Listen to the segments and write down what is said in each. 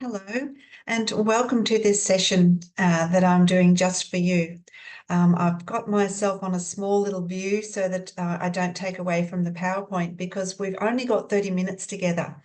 Hello, and welcome to this session that I'm doing just for you. I've got myself on a small little view so that I don't take away from the PowerPoint because we've only got 30 minutes together.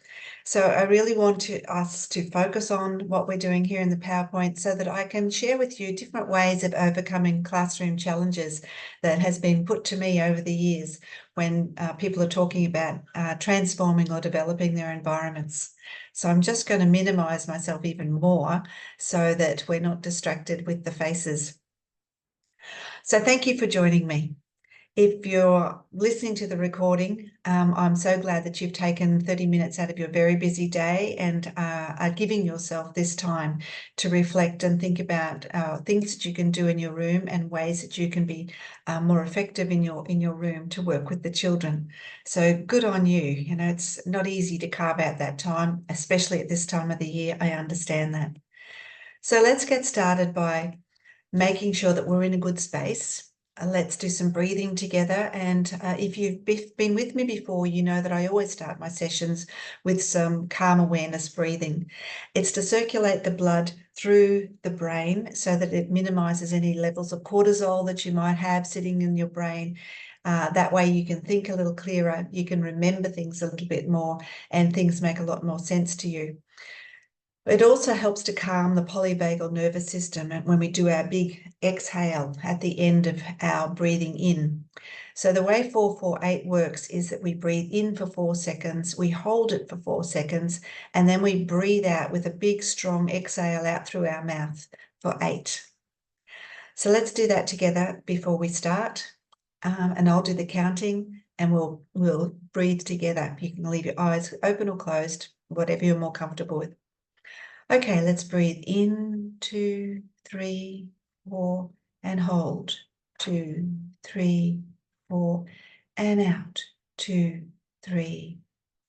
So I really want us to focus on what we're doing here in the PowerPoint so that I can share with you different ways of overcoming classroom challenges that has been put to me over the years when people are talking about transforming or developing their environments. So I'm just going to minimize myself even more so that we're not distracted with the faces. So thank you for joining me. If you're listening to the recording, I'm so glad that you've taken 30 minutes out of your very busy day and are giving yourself this time to reflect and think about things that you can do in your room and ways that you can be more effective in your room to work with the children. So good on you. You know, it's not easy to carve out that time, especially at this time of the year. I understand that. So let's get started by making sure that we're in a good space. Let's do some breathing together. And if you've been with me before, you know that I always start my sessions with some calm awareness breathing. It's to circulate the blood through the brain so that it minimizes any levels of cortisol that you might have sitting in your brain. That way you can think a little clearer, you can remember things a little bit more, and things make a lot more sense to you. It also helps to calm the polyvagal nervous system when we do our big exhale at the end of our breathing in. So the way 4-4-8 works is that we breathe in for 4 seconds, we hold it for 4 seconds, and then we breathe out with a big, strong exhale out through our mouth for 8. So let's do that together before we start. And I'll do the counting and we'll breathe together. You can leave your eyes open or closed, whatever you're more comfortable with. Okay, let's breathe in, 2, 3, 4, and hold. 2, 3, 4, and out. 2, 3,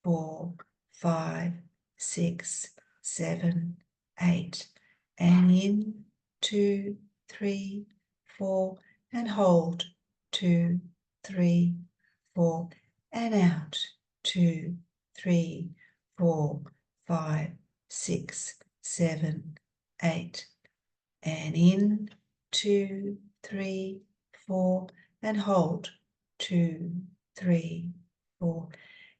4, 5, 6, 7, 8. And in, 2, 3, 4, and hold. 2, 3, 4, and out. 2, 3, 4, 5, 6, 7, 8, and in, 2, 3, 4, and hold. 2, 3, 4,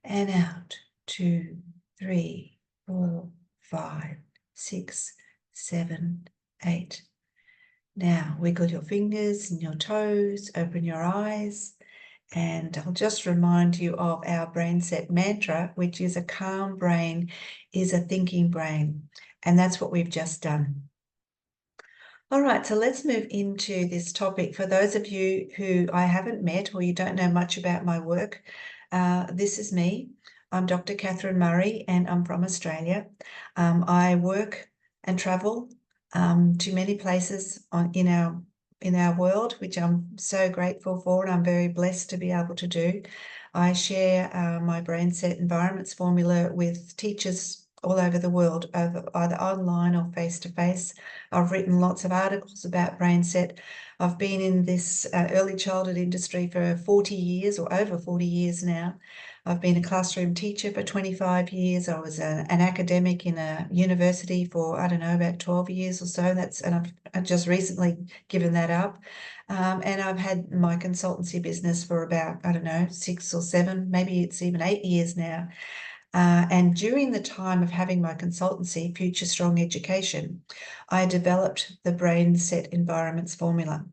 and out. 2, 3, 4, 5, 6, 7, 8. Now wiggle your fingers and your toes, open your eyes, and I'll just remind you of our brain set mantra, which is a calm brain is a thinking brain. And that's what we've just done. All right, so let's move into this topic. For those of you who I haven't met or you don't know much about my work, this is me. I'm Dr. Kathryn Murray and I'm from Australia. I work and travel to many places in our world, which I'm so grateful for and I'm very blessed to be able to do. I share my brain set environments formula with teachers all over the world, either online or face-to-face. I've written lots of articles about brain set. I've been in this early childhood industry for 40 years or over 40 years now. I've been a classroom teacher for 25 years. I was an academic in a university for, I don't know, about 12 years or so. And I've just recently given that up. And I've had my consultancy business for about, I don't know, 6 or 7, maybe it's even 8 years now. And during the time of having my consultancy, Future Strong Education, I developed the Brain Set Environments Formula,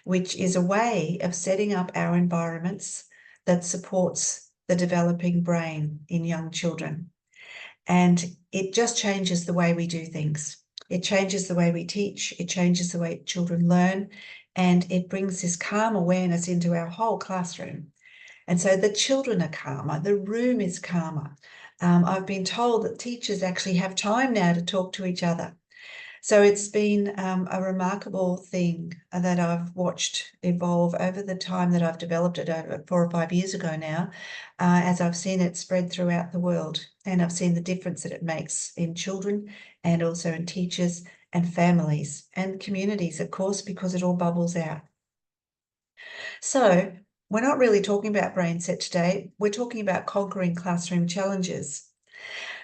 which is a way of setting up our environments that supports the developing brain in young children. And it just changes the way we do things. It changes the way we teach, it changes the way children learn, and it brings this calm awareness into our whole classroom. And so the children are calmer, the room is calmer. I've been told that teachers actually have time now to talk to each other. So it's been a remarkable thing that I've watched evolve over the time that I've developed it over 4 or 5 years ago now, as I've seen it spread throughout the world. And I've seen the difference that it makes in children and also in teachers and families and communities, of course, because it all bubbles out. So we're not really talking about brain set today. We're talking about conquering classroom challenges.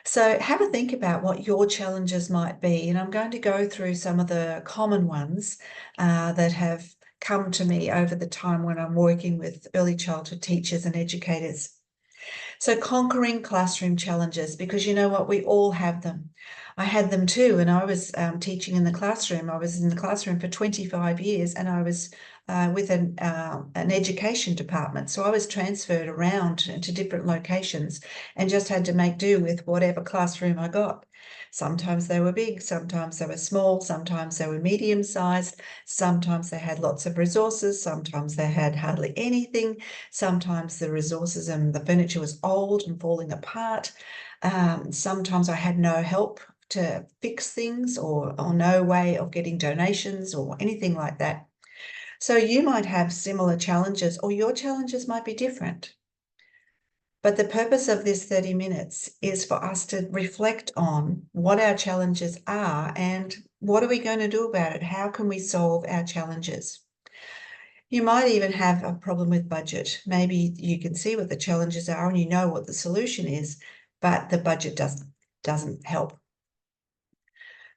So have a think about what your challenges might be. And I'm going to go through some of the common ones that have come to me over the time when I'm working with early childhood teachers and educators. So conquering classroom challenges, because you know what, we all have them. I had them too, and I was teaching in the classroom. I was in the classroom for 25 years, and I was with an education department. So I was transferred around to different locations and just had to make do with whatever classroom I got. Sometimes they were big, sometimes they were small, sometimes they were medium-sized, sometimes they had lots of resources, sometimes they had hardly anything, sometimes the resources and the furniture was old and falling apart. Sometimes I had no help to fix things or no way of getting donations or anything like that. So you might have similar challenges, or your challenges might be different. But the purpose of this 30 minutes is for us to reflect on what our challenges are and what are we going to do about it? How can we solve our challenges? You might even have a problem with budget. Maybe you can see what the challenges are and you know what the solution is, but the budget doesn't help.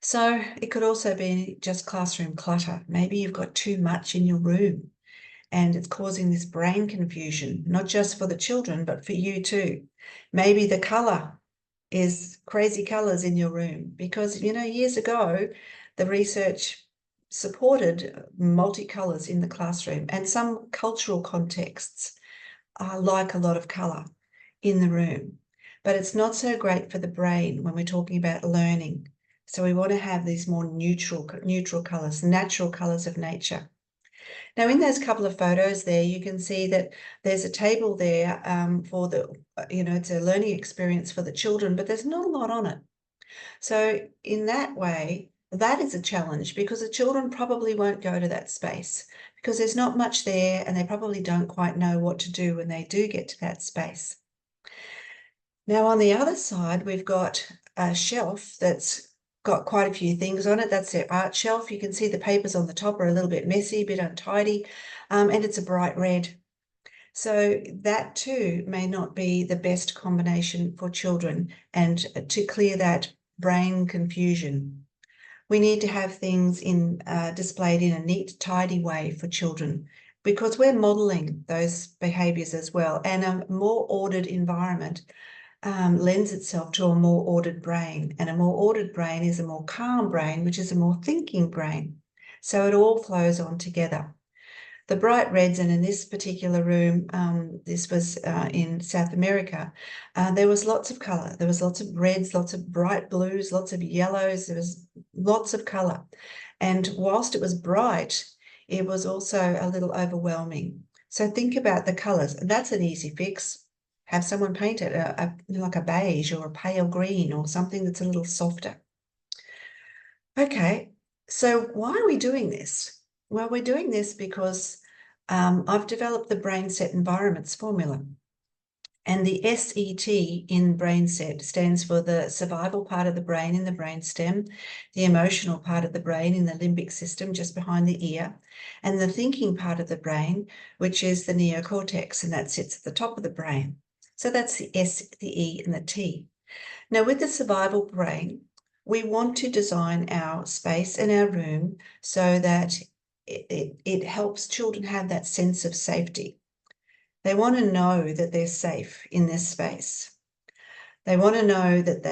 So it could also be just classroom clutter. Maybe you've got too much in your room and it's causing this brain confusion, not just for the children, but for you too. Maybe the color is crazy colors in your room because, you know, years ago, the research supported multicolors in the classroom, and some cultural contexts like a lot of color in the room. But it's not so great for the brain when we're talking about learning. So we want to have these more neutral colors, natural colors of nature. Now, in those couple of photos there, you can see that there's a table there for the, it's a learning experience for the children, but there's not a lot on it. So in that way, that is a challenge because the children probably won't go to that space because there's not much there and they probably don't quite know what to do when they do get to that space. Now, on the other side, we've got a shelf that's got quite a few things on it. That's their art shelf. You can see the papers on the top are a little bit messy, a bit untidy, and it's a bright red. So that too may not be the best combination for children, and to clear that brain confusion, we need to have things displayed in a neat, tidy way for children because we're modeling those behaviours as well, and a more ordered environment lends itself to a more ordered brain, and a more ordered brain is a more calm brain, which is a more thinking brain. So it all flows on together. The bright reds, and in this particular room, this was in South America, there was lots of colour. There was lots of reds, lots of bright blues, lots of yellows. There was lots of colour. And whilst it was bright, it was also a little overwhelming. So think about the colours. And that's an easy fix. Have someone paint it like a beige or a pale green or something that's a little softer. Okay, so why are we doing this? Well, we're doing this because I've developed the brain set environments formula. And the SET in brain set stands for the survival part of the brain in the brain stem, the emotional part of the brain in the limbic system just behind the ear, and the thinking part of the brain, which is the neocortex, and that sits at the top of the brain. So that's the S, the E, and the T. Now, with the survival brain, we want to design our space and our room so that it helps children have that sense of safety. They want to know that they're safe in this space. They want to know that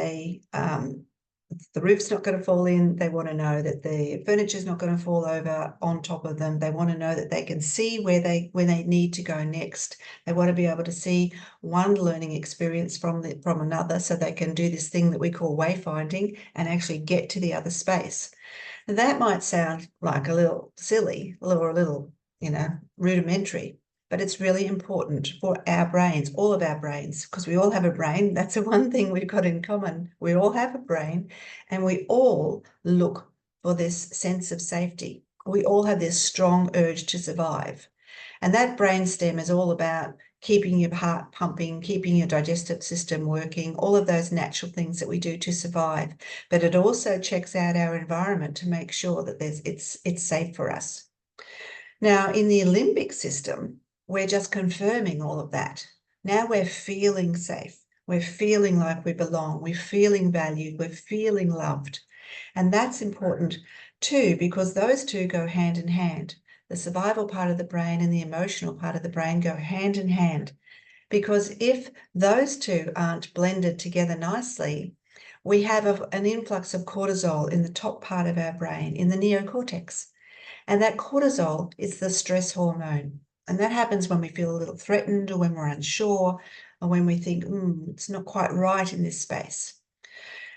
the roof's not going to fall in. They want to know that the furniture's not going to fall over on top of them. They want to know that they can see where they need to go next. They want to be able to see one learning experience from another, so they can do this thing that we call wayfinding and actually get to the other space. And that might sound like a little silly or a little, rudimentary, but it's really important for our brains, all of our brains, because we all have a brain. That's the one thing we've got in common. We all have a brain, and we all look for this sense of safety. We all have this strong urge to survive. And that brain stem is all about keeping your heart pumping, keeping your digestive system working, all of those natural things that we do to survive. But it also checks out our environment to make sure that it's safe for us. Now, in the limbic system, we're just confirming all of that. Now we're feeling safe. We're feeling like we belong. We're feeling valued. We're feeling loved. And that's important too, because those two go hand in hand. The survival part of the brain and the emotional part of the brain go hand in hand. Because if those two aren't blended together nicely, we have an influx of cortisol in the top part of our brain, in the neocortex. And that cortisol is the stress hormone. And that happens when we feel a little threatened, or when we're unsure, or when we think, it's not quite right in this space.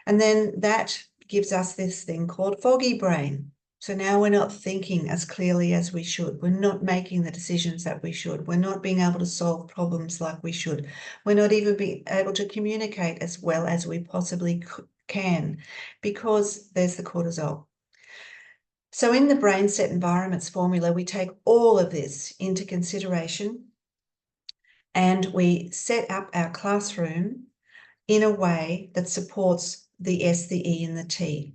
And then that gives us this thing called foggy brain. So now we're not thinking as clearly as we should. We're not making the decisions that we should. We're not being able to solve problems like we should. We're not even being able to communicate as well as we possibly can, because there's the cortisol. So in the brain set environments formula, we take all of this into consideration, and we set up our classroom in a way that supports the S, the E, and the T.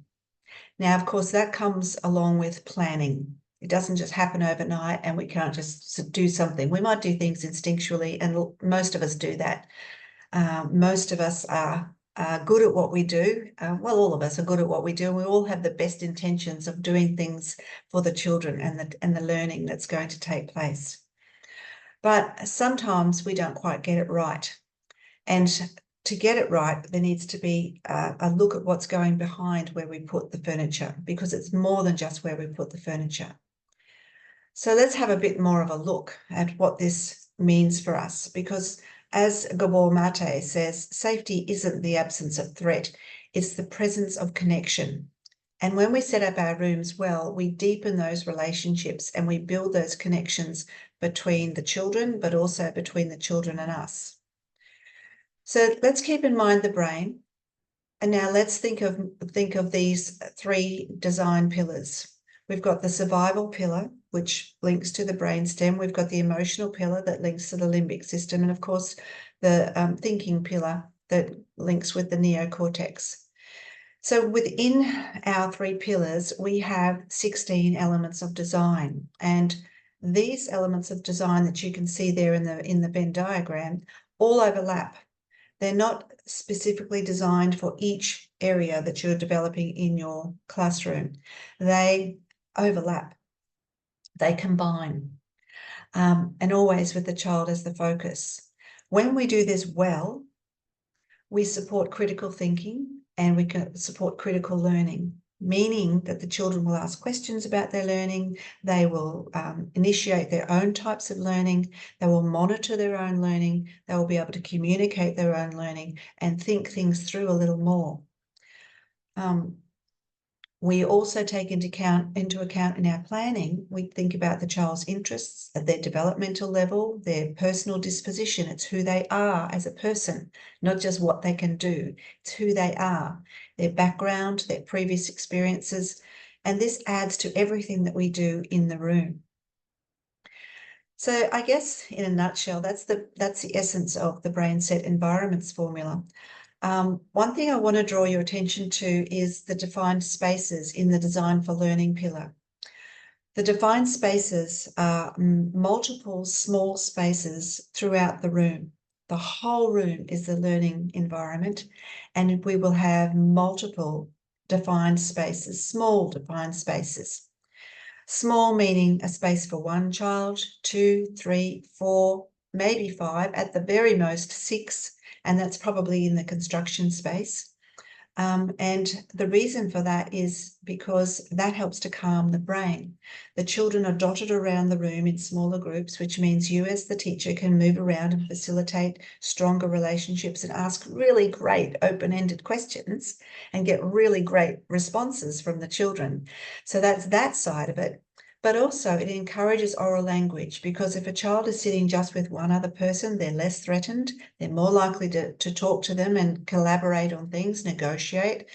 Now, of course, that comes along with planning. It doesn't just happen overnight, and we can't just do something. We might do things instinctually, and most of us do that. Most of us are good at what we do. Well, all of us are good at what we do. We all have the best intentions of doing things for the children and the learning that's going to take place. But sometimes we don't quite get it right. And to get it right, there needs to be a look at what's going behind where we put the furniture, because it's more than just where we put the furniture. So let's have a bit more of a look at what this means for us, because as Gabor Mate says, safety isn't the absence of threat, it's the presence of connection. And when we set up our rooms well, we deepen those relationships and we build those connections between the children, but also between the children and us. So let's keep in mind the brain. And now let's think of these three design pillars. We've got the survival pillar, which links to the brainstem. We've got the emotional pillar that links to the limbic system. And of course, the thinking pillar that links with the neocortex. So within our three pillars, we have 16 elements of design. And these elements of design that you can see there in the Venn diagram all overlap. They're not specifically designed for each area that you're developing in your classroom. They overlap, they combine, and always with the child as the focus. When we do this well, we support critical thinking and we can support critical learning, meaning that the children will ask questions about their learning, they will initiate their own types of learning, they will monitor their own learning, they will be able to communicate their own learning and think things through a little more. We also take into account in our planning, we think about the child's interests at their developmental level, their personal disposition. It's who they are as a person, not just what they can do. It's who they are, their background, their previous experiences, and this adds to everything that we do in the room. So I guess in a nutshell, that's the essence of the brain set environments formula. One thing I want to draw your attention to is the defined spaces in the design for learning pillar. The defined spaces are multiple small spaces throughout the room. The whole room is the learning environment, and we will have multiple defined spaces, small defined spaces. Small meaning a space for one child, 2, 3, 4, maybe 5, at the very most 6, and that's probably in the construction space. And the reason for that is because that helps to calm the brain. The children are dotted around the room in smaller groups, which means you as the teacher can move around and facilitate stronger relationships and ask really great open-ended questions and get really great responses from the children. So that's that side of it. But also it encourages oral language, because if a child is sitting just with one other person, they're less threatened, they're more likely to talk to them and collaborate on things, negotiate.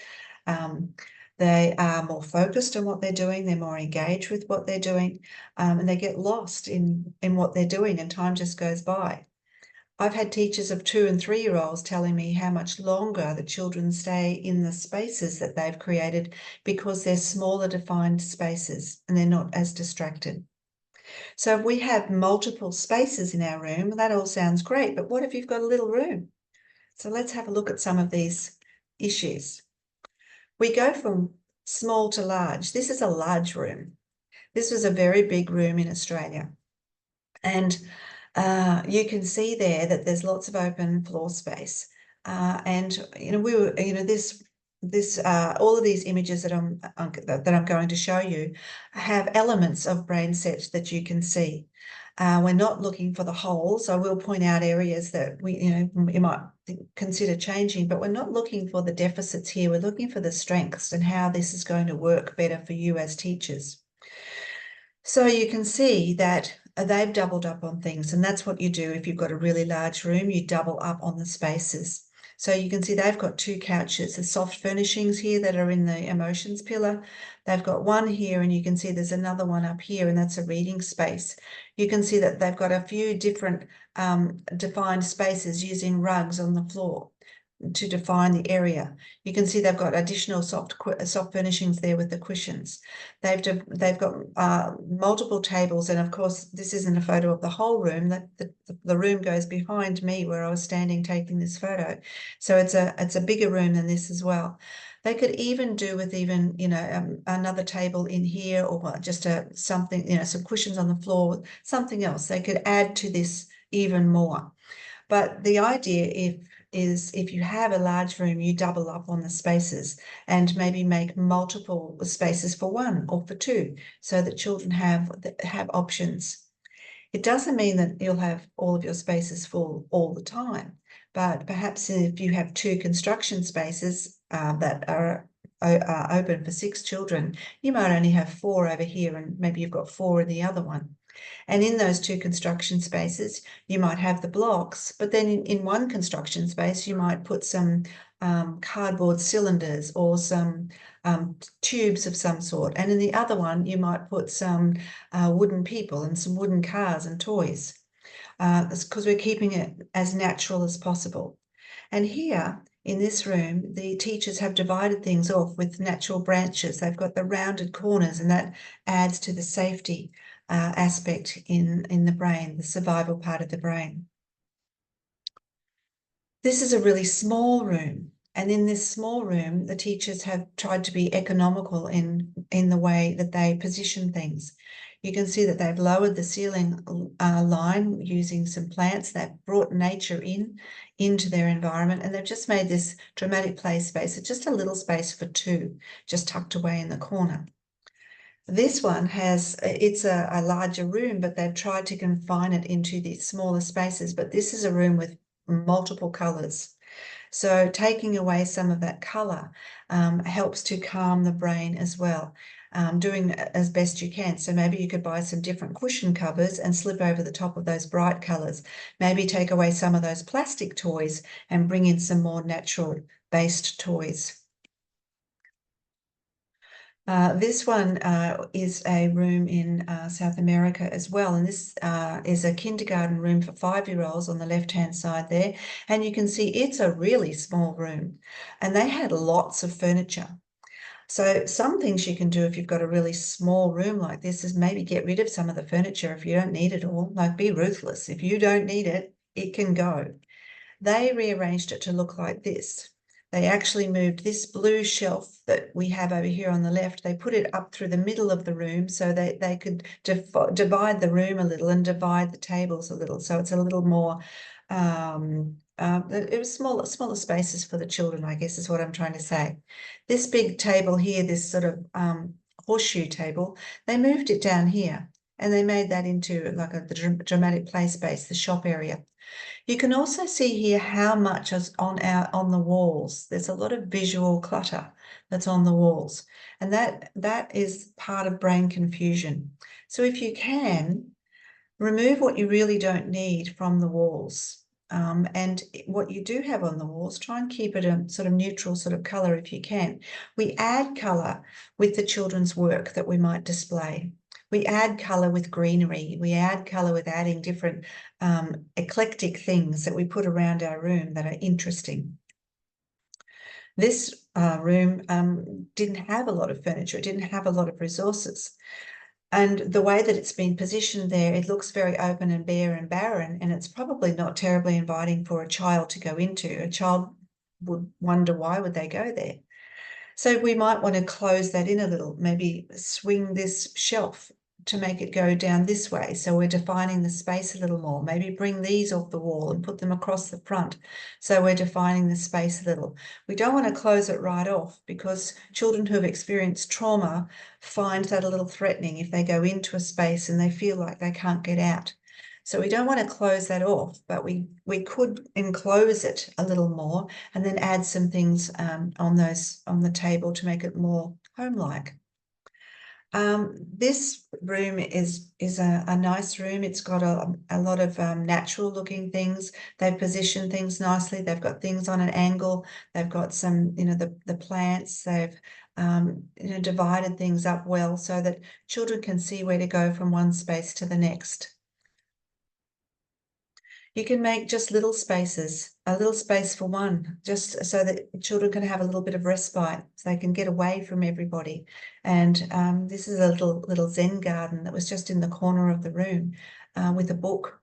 They are more focused on what they're doing, they're more engaged with what they're doing, and they get lost in what they're doing, and time just goes by. I've had teachers of 2- and 3-year-olds telling me how much longer the children stay in the spaces that they've created because they're smaller defined spaces and they're not as distracted. So if we have multiple spaces in our room, that all sounds great, but what if you've got a little room? So let's have a look at some of these issues. We go from small to large. This is a large room. This was a very big room in Australia. And you can see there that there's lots of open floor space. And all of these images that I'm going to show you have elements of brain set that you can see. We're not looking for the holes. I will point out areas that you might consider changing, but we're not looking for the deficits here. We're looking for the strengths and how this is going to work better for you as teachers. So you can see that they've doubled up on things, and that's what you do if you've got a really large room, you double up on the spaces. So you can see they've got 2 couches, the soft furnishings here that are in the emotions pillar. They've got one here, and you can see there's another one up here, and that's a reading space. You can see that they've got a few different defined spaces using rugs on the floor to define the area. You can see they've got additional soft furnishings there with the cushions. They've got multiple tables, and of course this isn't a photo of the whole room. The room goes behind me where I was standing taking this photo, so it's a bigger room than this as well. They could even do with another table in here, or just something, some cushions on the floor, something else. They could add to this even more. But the idea is if you have a large room, you double up on the spaces and maybe make multiple spaces for 1 or for 2, so that children have options. It doesn't mean that you'll have all of your spaces full all the time, but perhaps if you have 2 construction spaces that are open for 6 children, you might only have 4 over here, and maybe you've got 4 in the other one. And in those 2 construction spaces, you might have the blocks, but then in one construction space, you might put some cardboard cylinders or some tubes of some sort. And in the other one, you might put some wooden people and some wooden cars and toys, because we're keeping it as natural as possible. And here in this room, the teachers have divided things off with natural branches. They've got the rounded corners, and that adds to the safety aspect in the brain, the survival part of the brain. This is a really small room, and in this small room, the teachers have tried to be economical in the way that they position things. You can see that they've lowered the ceiling line using some plants. They've brought nature into their environment, and they've just made this dramatic play space. It's just a little space for 2, just tucked away in the corner. This one it's a larger room, but they've tried to confine it into these smaller spaces. But this is a room with multiple colours. So taking away some of that colour helps to calm the brain as well, doing as best you can. So maybe you could buy some different cushion covers and slip over the top of those bright colours. Maybe take away some of those plastic toys and bring in some more natural-based toys. This one is a room in South America as well, and this is a kindergarten room for 5-year-olds on the left-hand side there, and you can see it's a really small room, and they had lots of furniture. So some things you can do if you've got a really small room like this is maybe get rid of some of the furniture if you don't need it all. Like, be ruthless. If you don't need it, it can go. They rearranged it to look like this. They actually moved this blue shelf that we have over here on the left, they put it up through the middle of the room so they could divide the room a little and divide the tables a little. So it's a little more, it was smaller spaces for the children, I guess is what I'm trying to say. This big table here, this sort of horseshoe table, they moved it down here and they made that into like the dramatic play space, the shop area. You can also see here how much is on the walls. There's a lot of visual clutter that's on the walls, and that is part of brain confusion. So if you can, remove what you really don't need from the walls. And what you do have on the walls, try and keep it a sort of neutral sort of colour if you can. We add colour with the children's work that we might display. We add colour with greenery. We add colour with adding different eclectic things that we put around our room that are interesting. This room didn't have a lot of furniture. It didn't have a lot of resources. And the way that it's been positioned there, it looks very open and bare and barren, and it's probably not terribly inviting for a child to go into. A child would wonder, why would they go there? So we might want to close that in a little, maybe swing this shelf to make it go down this way. So we're defining the space a little more. Maybe bring these off the wall and put them across the front. So we're defining the space a little. We don't want to close it right off, because children who have experienced trauma find that a little threatening if they go into a space and they feel like they can't get out. So we don't want to close that off, but we could enclose it a little more and then add some things on the table to make it more home-like. This room is a nice room. It's got a lot of natural looking things. They've positioned things nicely. They've got things on an angle. They've got some, the plants. They've divided things up well so that children can see where to go from one space to the next. You can make just little spaces, a little space for one, just so that children can have a little bit of respite, so they can get away from everybody. And this is a little Zen garden that was just in the corner of the room with a book.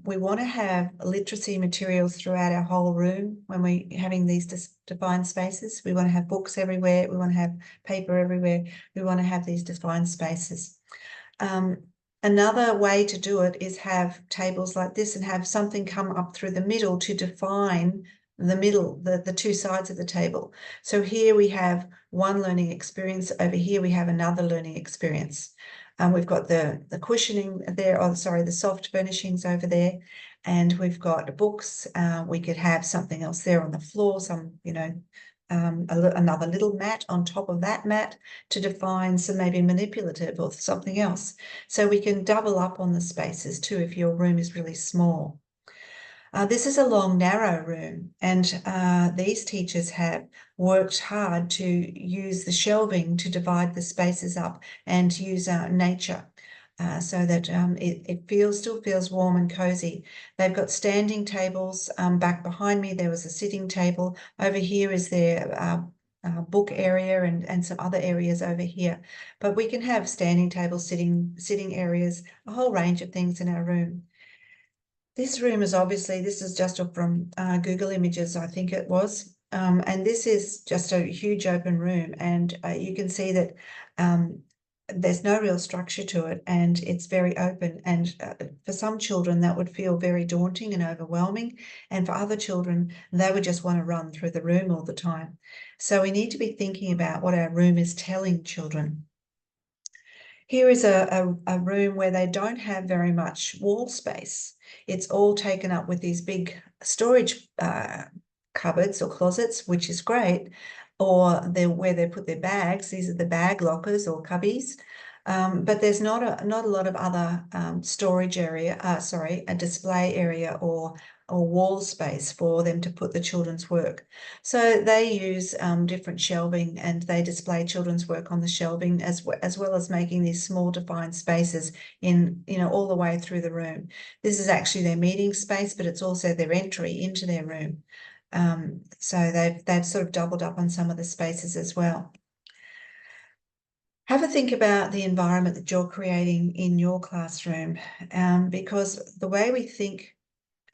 We want to have literacy materials throughout our whole room when we're having these defined spaces. We want to have books everywhere. We want to have paper everywhere. We want to have these defined spaces. Another way to do it is have tables like this and have something come up through the middle to define the middle, the two sides of the table. So here we have one learning experience. Over here we have another learning experience. We've got the cushioning there, the soft furnishings over there, and we've got books. We could have something else there on the floor, another little mat on top of that mat to define some maybe manipulative or something else. So we can double up on the spaces too if your room is really small. This is a long, narrow room, and these teachers have worked hard to use the shelving to divide the spaces up and use nature. So that it still feels warm and cozy. They've got standing tables back behind me. There was a sitting table. Over here is their book area and some other areas over here. But we can have standing tables, sitting areas, a whole range of things in our room. This room is this is just from Google Images, I think it was. And this is just a huge open room, and you can see that there's no real structure to it, and it's very open. And for some children, that would feel very daunting and overwhelming. And for other children, they would just want to run through the room all the time. So we need to be thinking about what our room is telling children. Here is a room where they don't have very much wall space. It's all taken up with these big storage cupboards or closets, which is great, or where they put their bags. These are the bag lockers or cubbies. But there's not a lot of other storage area, a display area or wall space for them to put the children's work. So they use different shelving, and they display children's work on the shelving as well as making these small defined spaces in, all the way through the room. This is actually their meeting space, but it's also their entry into their room. So they've sort of doubled up on some of the spaces as well. Have a think about the environment that you're creating in your classroom, because the way we think,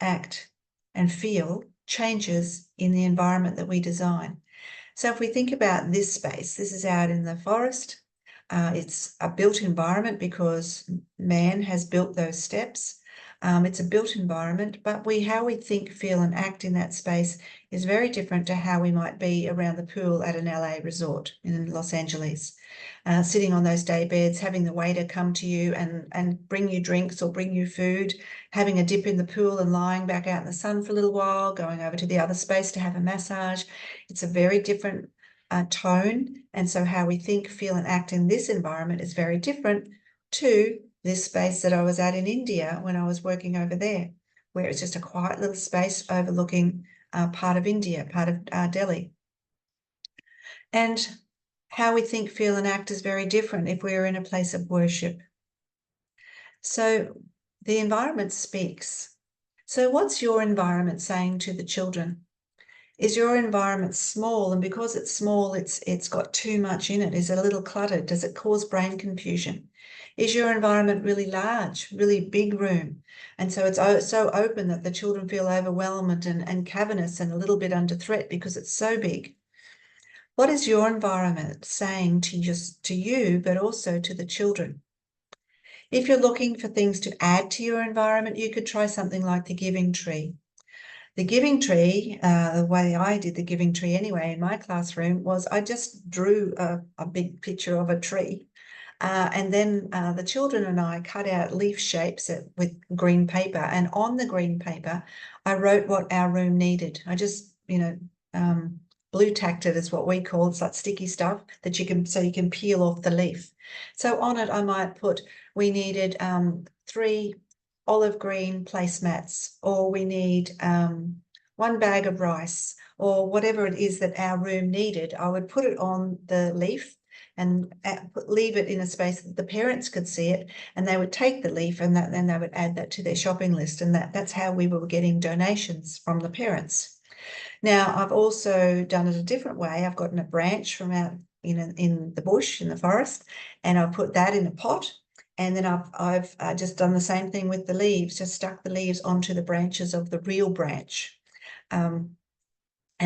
act, and feel changes in the environment that we design. So if we think about this space, this is out in the forest. It's a built environment because man has built those steps. It's a built environment, but how we think, feel, and act in that space is very different to how we might be around the pool at an LA resort in Los Angeles. Sitting on those day beds, having the waiter come to you and bring you drinks or bring you food, having a dip in the pool and lying back out in the sun for a little while, going over to the other space to have a massage. It's a very different tone. And so how we think, feel, and act in this environment is very different to this space that I was at in India when I was working over there, where it's just a quiet little space overlooking part of India, part of Delhi. And how we think, feel, and act is very different if we're in a place of worship. So the environment speaks. So what's your environment saying to the children? Is your environment small, and because it's small, it's got too much in it? Is it a little cluttered? Does it cause brain confusion? Is your environment really large, really big room? And so it's so open that the children feel overwhelmed and cavernous and a little bit under threat because it's so big. What is your environment saying to you, but also to the children? If you're looking for things to add to your environment, you could try something like the giving tree. The giving tree, the way I did the giving tree anyway in my classroom was I just drew a big picture of a tree. And then the children and I cut out leaf shapes with green paper. And on the green paper, I wrote what our room needed. I just, blue tacked it is what we call it. It's like sticky stuff that so you can peel off the leaf. So on it, I might put, we needed 3 olive green placemats, or we need 1 bag of rice, or whatever it is that our room needed. I would put it on the leaf and leave it in a space that the parents could see it, and they would take the leaf and then they would add that to their shopping list, and that's how we were getting donations from the parents. Now, I've also done it a different way. I've gotten a branch from out in the bush, in the forest, and I've put that in a pot. And then I've just done the same thing with the leaves, just stuck the leaves onto the branches of the real branch, and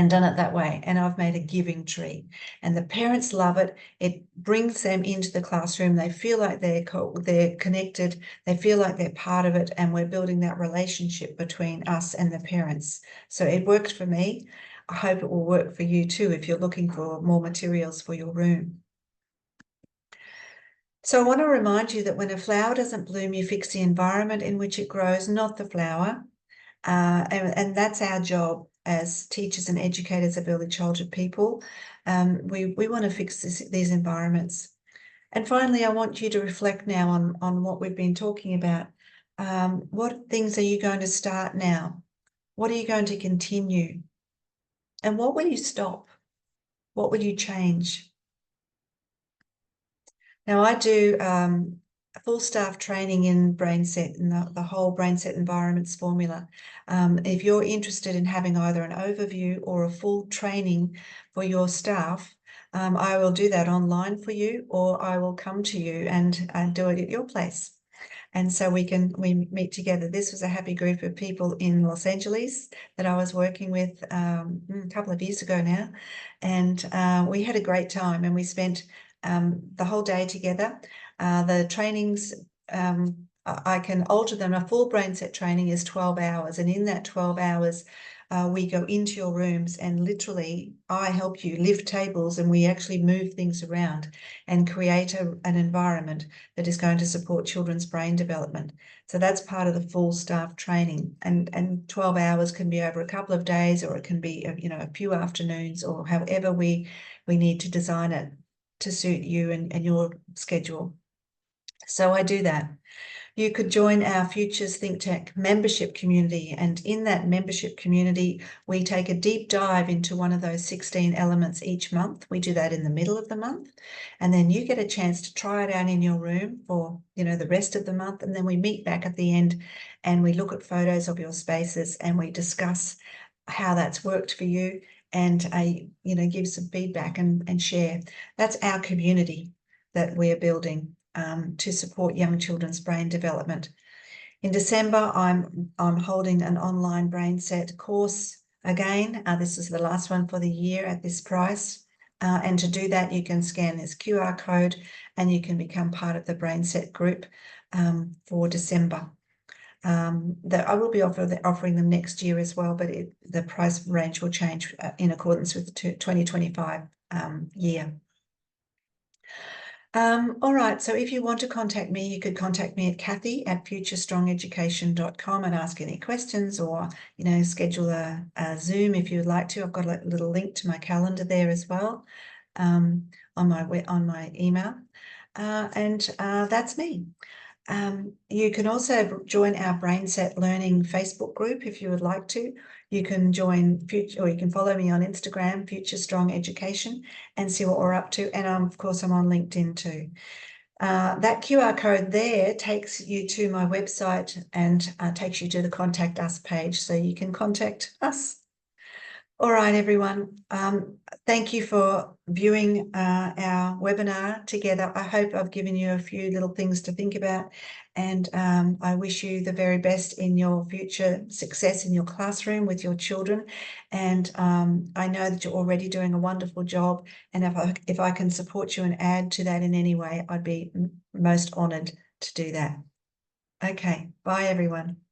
done it that way. And I've made a giving tree, and the parents love it. It brings them into the classroom. They feel like they're connected. They feel like they're part of it, and we're building that relationship between us and the parents. So it worked for me. I hope it will work for you too if you're looking for more materials for your room. So I want to remind you that when a flower doesn't bloom, you fix the environment in which it grows, not the flower. And that's our job as teachers and educators of early childhood people. We want to fix these environments. And finally, I want you to reflect now on what we've been talking about. What things are you going to start now? What are you going to continue? And what will you stop? What will you change? Now, I do full staff training in BrainSet and the whole BrainSet environments formula. If you're interested in having either an overview or a full training for your staff, I will do that online for you, or I will come to you and do it at your place. And so we meet together. This was a happy group of people in Los Angeles that I was working with a couple of years ago now. And we had a great time, and we spent the whole day together. The trainings, I can alter them. A full BrainSet training is 12 hours. And in that 12 hours, we go into your rooms and literally I help you lift tables, and we actually move things around and create an environment that is going to support children's brain development. So that's part of the full staff training, and 12 hours can be over a couple of days, or it can be a few afternoons, or however we need to design it to suit you and your schedule. So I do that. You could join our Futures Think Tank membership community, and in that membership community, we take a deep dive into one of those 16 elements each month. We do that in the middle of the month, and then you get a chance to try it out in your room for the rest of the month, and then we meet back at the end and we look at photos of your spaces and we discuss how that's worked for you, and give some feedback and share. That's our community that we're building to support young children's brain development. In December, I'm holding an online BrainSet course again. This is the last one for the year at this price. And to do that, you can scan this QR code and you can become part of the BrainSet group for December. That I will be offering them next year as well, but the price range will change in accordance with the 2025 year. All right, so if you want to contact me, you could contact me at Kathy@futurestrongeducation.com and ask any questions, or schedule a Zoom if you would like to. I've got a little link to my calendar there as well on my email, and that's me. You can also join our BrainSet Learning Facebook group if you would like to. You can join or you can follow me on Instagram, Future Strong Education, and see what we're up to. And of course, I'm on LinkedIn too. That QR code there takes you to my website and takes you to the Contact Us page, so you can contact us. All right, everyone. Thank you for viewing our webinar together. I hope I've given you a few little things to think about, and I wish you the very best in your future success in your classroom with your children. And I know that you're already doing a wonderful job, and if I can support you and add to that in any way, I'd be most honoured to do that. Okay, bye everyone.